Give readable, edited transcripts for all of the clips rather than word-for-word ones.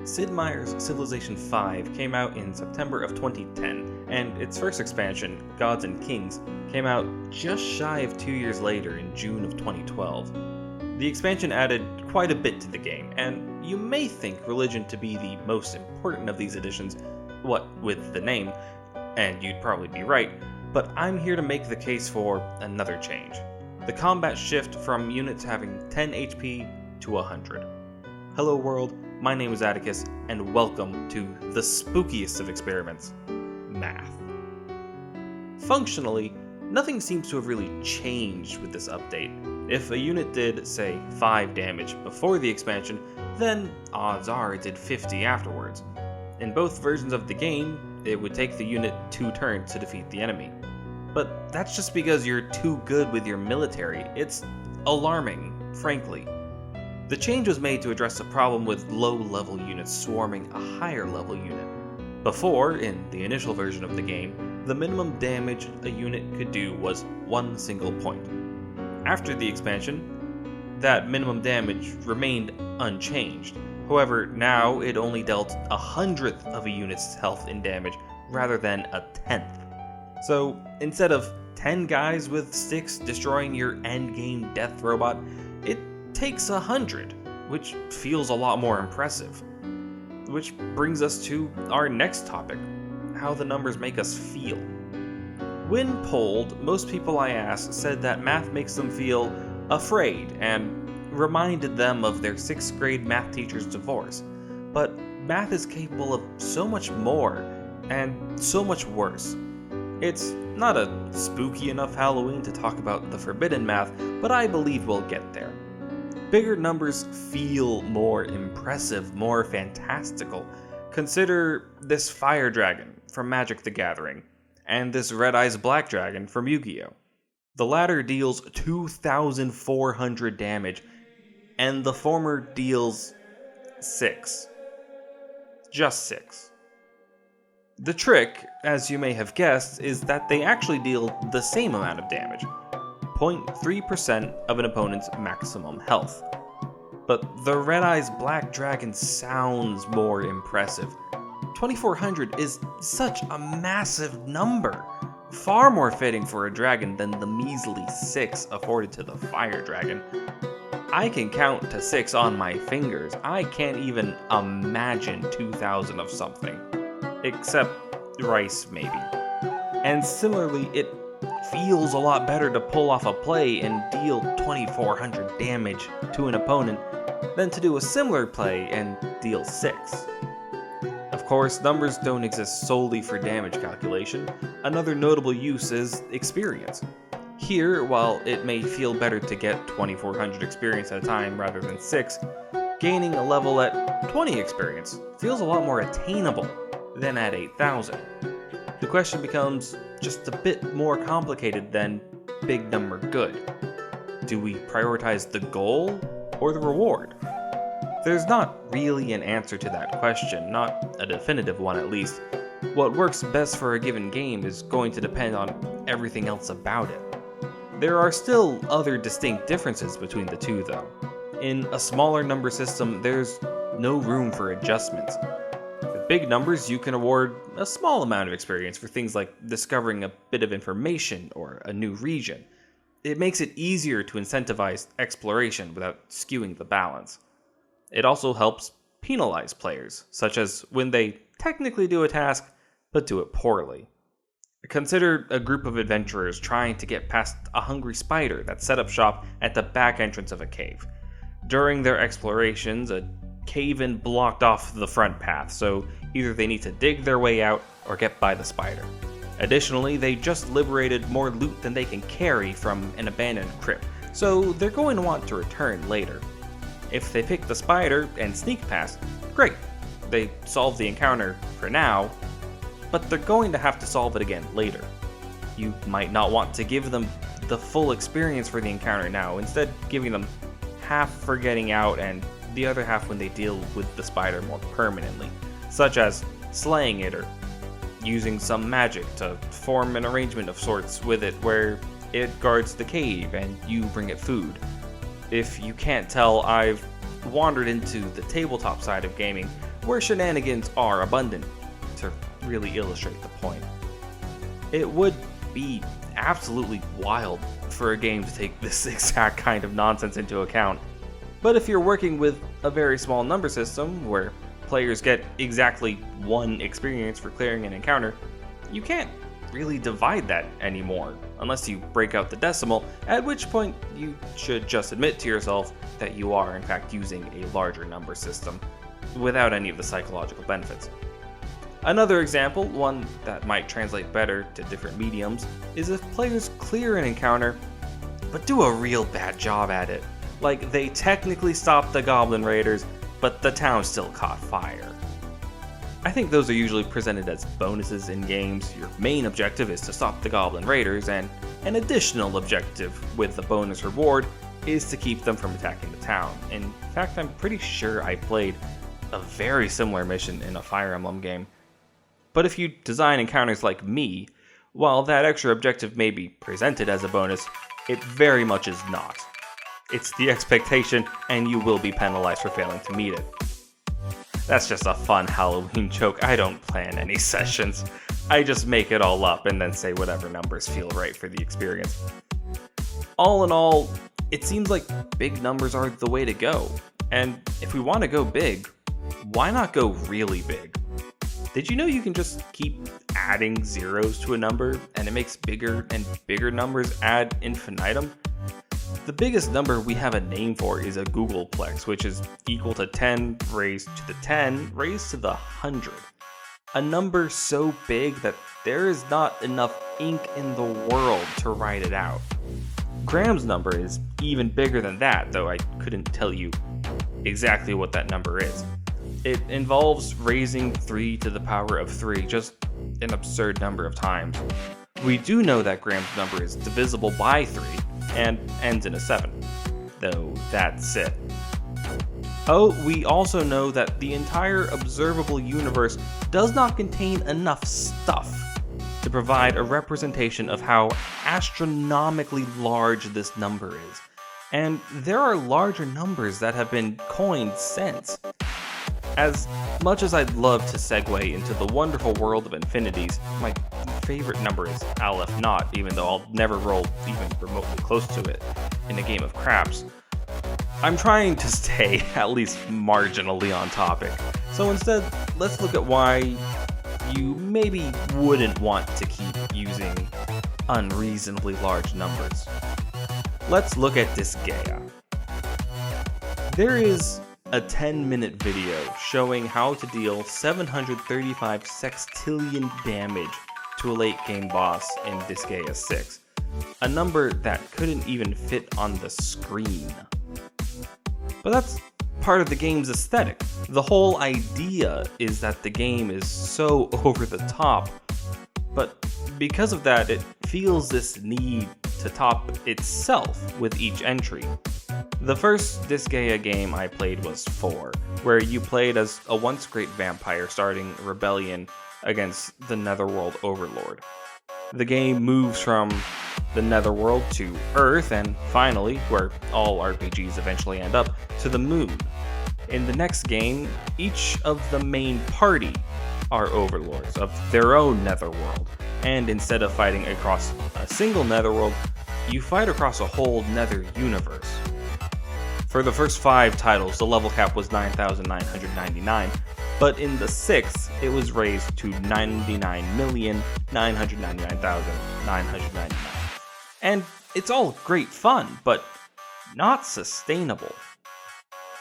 Sid Meier's Civilization V came out in September of 2010, and its first expansion, Gods and Kings, came out just shy of 2 years later in June of 2012. The expansion added quite a bit to the game, and you may think religion to be the most important of these additions, what with the name, and you'd probably be right, but I'm here to make the case for another change. The combat shift from units having 10 HP to 100. Hello world, my name is Atticus, and welcome to the spookiest of experiments, math. Functionally, nothing seems to have really changed with this update. If a unit did, say, 5 damage before the expansion, then odds are it did 50 afterwards. In both versions of the game, it would take the unit 2 turns to defeat the enemy. But that's just because you're too good with your military. It's alarming, frankly. The change was made to address a problem with low-level units swarming a higher-level unit. Before, in the initial version of the game, the minimum damage a unit could do was 1 single point. After the expansion, that minimum damage remained unchanged. However, now it only dealt 1/100th of a unit's health in damage rather than 1/10th. So instead of 10 guys with sticks destroying your endgame death robot, it takes 100, which feels a lot more impressive. Which brings us to our next topic, how the numbers make us feel. When polled, most people I asked said that math makes them feel afraid and reminded them of their 6th grade math teacher's divorce. But math is capable of so much more, and so much worse. It's not a spooky enough Halloween to talk about the forbidden math, but I believe we'll get there. Bigger numbers feel more impressive, more fantastical. Consider this fire dragon from Magic the Gathering, and this red eyes black dragon from Yu-Gi-Oh! The latter deals 2,400 damage, and the former deals 6. Just 6. The trick, as you may have guessed, is that they actually deal the same amount of damage, 0.3% of an opponent's maximum health. But the Red Eyes Black Dragon sounds more impressive. 2,400 is such a massive number, far more fitting for a dragon than the measly 6 afforded to the Fire Dragon. I can count to 6 on my fingers. I can't even imagine 2,000 of something. Except rice, maybe. And similarly, it feels a lot better to pull off a play and deal 2,400 damage to an opponent than to do a similar play and deal 6. Of course, numbers don't exist solely for damage calculation. Another notable use is experience. Here, while it may feel better to get 2,400 experience at a time rather than 6, gaining a level at 20 experience feels a lot more attainable than at 8,000. The question becomes just a bit more complicated than big number good. Do we prioritize the goal or the reward? There's not really an answer to that question, not a definitive one at least. What works best for a given game is going to depend on everything else about it. There are still other distinct differences between the two though. In a smaller number system, there's no room for adjustments. With big numbers, you can award a small amount of experience for things like discovering a bit of information or a new region. It makes it easier to incentivize exploration without skewing the balance. It also helps penalize players, such as when they technically do a task, but do it poorly. Consider a group of adventurers trying to get past a hungry spider that set up shop at the back entrance of a cave. During their explorations, a cave-in blocked off the front path, so either they need to dig their way out or get by the spider. Additionally, they just liberated more loot than they can carry from an abandoned crypt, so they're going to want to return later. If they pick the spider and sneak past, great, they solve the encounter for now, but they're going to have to solve it again later. You might not want to give them the full experience for the encounter now, instead giving them half for getting out and the other half when they deal with the spider more permanently, such as slaying it or using some magic to form an arrangement of sorts with it where it guards the cave and you bring it food. If you can't tell, I've wandered into the tabletop side of gaming, where shenanigans are abundant, to really illustrate the point. It would be absolutely wild for a game to take this exact kind of nonsense into account, but if you're working with a very small number system where players get exactly one experience for clearing an encounter, you can't really divide that anymore, unless you break out the decimal, at which point you should just admit to yourself that you are in fact using a larger number system, without any of the psychological benefits. Another example, one that might translate better to different mediums, is if players clear an encounter, but do a real bad job at it. Like, they technically stopped the Goblin Raiders, but the town still caught fire. I think those are usually presented as bonuses in games. Your main objective is to stop the Goblin Raiders, and an additional objective with the bonus reward is to keep them from attacking the town. In fact, I'm pretty sure I played a very similar mission in a Fire Emblem game. But if you design encounters like me, while that extra objective may be presented as a bonus, it very much is not. It's the expectation, and you will be penalized for failing to meet it. That's just a fun Halloween joke. I don't plan any sessions. I just make it all up and then say whatever numbers feel right for the experience. All in all, it seems like big numbers are the way to go. And if we want to go big, why not go really big? Did you know you can just keep adding zeros to a number and it makes bigger and bigger numbers ad infinitum? The biggest number we have a name for is a Googleplex, which is equal to 10 raised to the 10 raised to the 100. A number so big that there is not enough ink in the world to write it out. Graham's number is even bigger than that, though I couldn't tell you exactly what that number is. It involves raising 3 to the power of 3, just an absurd number of times. We do know that Graham's number is divisible by 3, and ends in a 7, though that's it. Oh, we also know that the entire observable universe does not contain enough stuff to provide a representation of how astronomically large this number is, and there are larger numbers that have been coined since. As much as I'd love to segue into the wonderful world of infinities, my favorite number is Aleph Naught, even though I'll never roll even remotely close to it in a game of craps. I'm trying to stay at least marginally on topic, so instead, let's look at why you maybe wouldn't want to keep using unreasonably large numbers. Let's look at Disgaea. There is a 10-minute video showing how to deal 735 sextillion damage to a late-game boss in Disgaea 6, a number that couldn't even fit on the screen. But that's part of the game's aesthetic. The whole idea is that the game is so over the top, but because of that, it feels this need to top itself with each entry. The first Disgaea game I played was 4, where you played as a once great vampire starting a rebellion against the Netherworld Overlord. The game moves from the Netherworld to Earth, and finally, where all RPGs eventually end up, to the Moon. In the next game, each of the main party are overlords of their own Netherworld, and instead of fighting across a single Netherworld, you fight across a whole Nether universe. For the first 5 titles, the level cap was 9,999, but in the 6th, it was raised to 99,999,999. And it's all great fun, but not sustainable.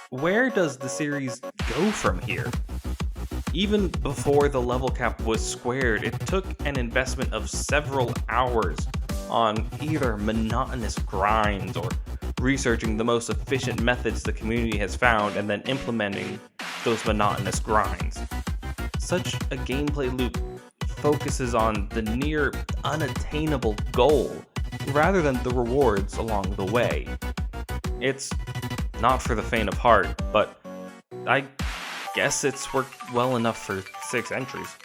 Where does the series go from here? Even before the level cap was squared, it took an investment of several hours on either monotonous grinds or researching the most efficient methods the community has found and then implementing those monotonous grinds. Such a gameplay loop focuses on the near unattainable goal rather than the rewards along the way. It's not for the faint of heart, but I guess it's worked well enough for 6 entries.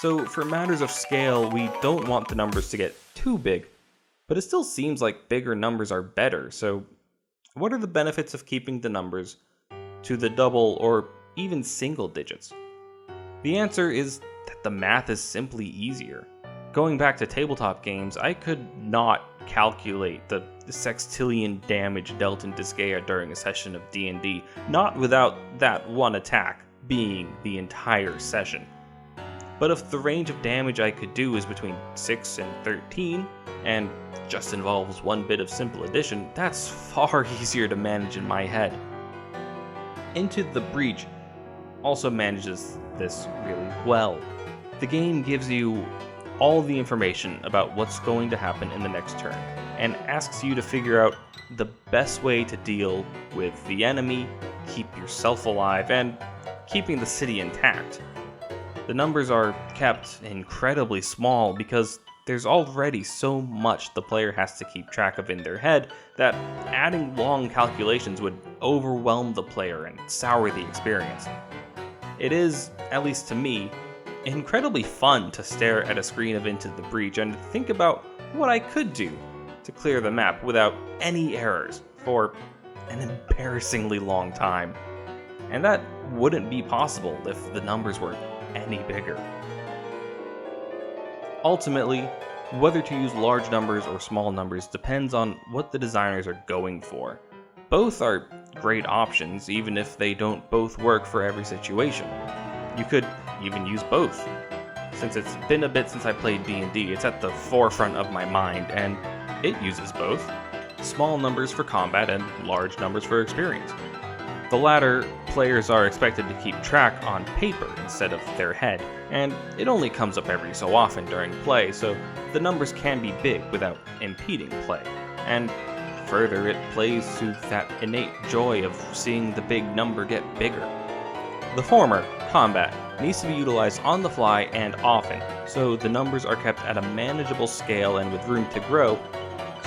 So for matters of scale, we don't want the numbers to get too big, but it still seems like bigger numbers are better, so what are the benefits of keeping the numbers to the double or even single digits? The answer is that the math is simply easier. Going back to tabletop games, I could not calculate the sextillion damage dealt in Disgaea during a session of D&D, not without that one attack being the entire session. But if the range of damage I could do is between 6 and 13, and just involves one bit of simple addition, that's far easier to manage in my head. Into the Breach also manages this really well. The game gives you all the information about what's going to happen in the next turn, and asks you to figure out the best way to deal with the enemy, keep yourself alive, and keeping the city intact. The numbers are kept incredibly small because there's already so much the player has to keep track of in their head that adding long calculations would overwhelm the player and sour the experience. It is, at least to me, incredibly fun to stare at a screen of Into the Breach and think about what I could do to clear the map without any errors for an embarrassingly long time. And that wouldn't be possible if the numbers were any bigger. Ultimately, whether to use large numbers or small numbers depends on what the designers are going for. Both are great options, even if they don't both work for every situation. You could even use both. Since it's been a bit since I played D&D, it's at the forefront of my mind, and it uses both. Small numbers for combat and large numbers for experience. The latter, players are expected to keep track on paper instead of their head, and it only comes up every so often during play, so the numbers can be big without impeding play. And further, it plays to that innate joy of seeing the big number get bigger. The former, combat, needs to be utilized on the fly and often, so the numbers are kept at a manageable scale and with room to grow.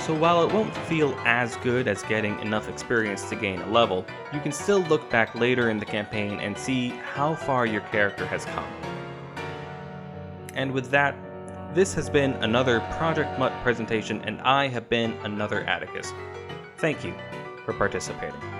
So while it won't feel as good as getting enough experience to gain a level, you can still look back later in the campaign and see how far your character has come. And with that, this has been another Project Mutt presentation, and I have been another Atticus. Thank you for participating.